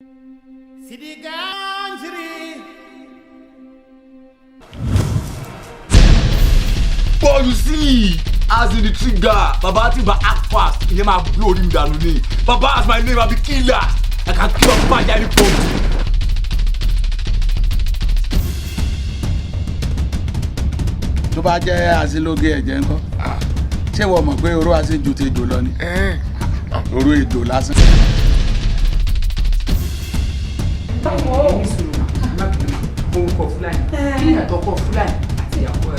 But you see, as in the trigger, Baba Timba act fast. He might blow him down with me. Baba has my name, I'll be killer. I can kill a bad any problem. Tó bá jẹ́ àṣìlógé ẹ̀jẹ̀ ńkọ́ ṣé wọ́n mọ̀ pé oró àṣejù ti jò lọ ni oró èjò lásán. orúkọ Fúlàní kí àtọkọ Fúlàní àti ìyàwó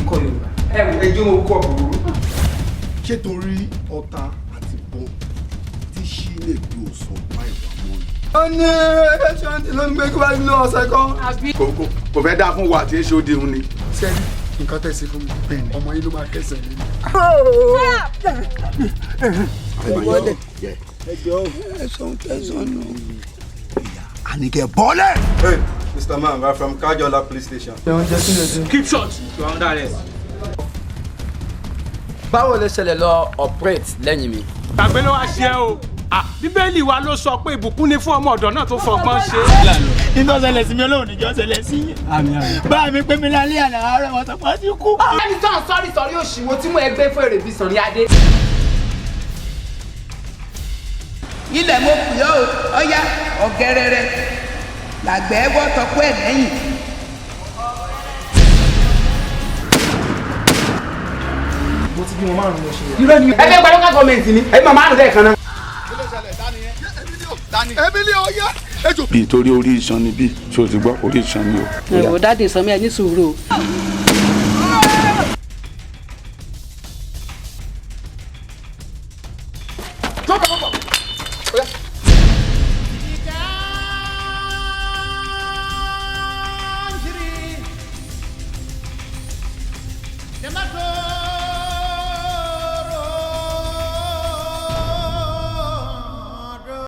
ikọ̀ Yorùbá ẹjọ́ orúkọ òwúrú. ṣé torí ọ̀tá àti bọ́n tí ṣí lè gbé òsàn bá ìwà mọ́ ni. Ó ní ẹ̀ṣọ́ ti ló ń gbé kí wọ́n lọ ọ̀sẹ̀ kan. Kò fẹ́ dá fún wa tí èso di òun ni. sẹ́ni nǹkan tẹ̀sí fún mi ọmọ yìí ló máa kẹsẹ̀ lé mi. Àníkẹ́ bọ́lẹ̀. Hey, Mr. Man, we're from Kajola police station. Keep short. You are under arrest. Báwo lè ṣẹlẹ̀ lọ operate lẹ́yìn mi? Gbàgbé ló wá ṣe o. Bíbélì wa ló sọ pé ìbùkún ni fún ọmọ ọ̀dọ̀ náà tó fọgbọ́n ṣe. Nítorí ṣẹlẹ̀ sí mi olóhùn níjọ́ ṣẹlẹ̀ sí yín. Bá mi pé mi lálẹ́ àná àárọ̀ wọn sọ pé ó ti kú. ẹni tó ń sọ́rí òṣìwò tí mo ẹgbẹ́ fún èrè bí Sànní Adé. ilẹ̀ mo pè ọ́ ọ̀yá ọ̀gẹ́rẹ́rẹ́ làgbẹ́ wọ́ tọkọ ẹ̀ lẹ́yìn. mo ti bí wọn márùn-ún lọ ṣe. irọ́ ni ẹgbẹ́ gba local government ni ẹbí màmá àrùn lẹ́ẹ̀kan náà. bí torí orí iṣan ni bí tí o ti gbọ́ orí iṣan ni o. ẹ̀wò dáàdì sọmi ẹ ní sùúrù o. Tomato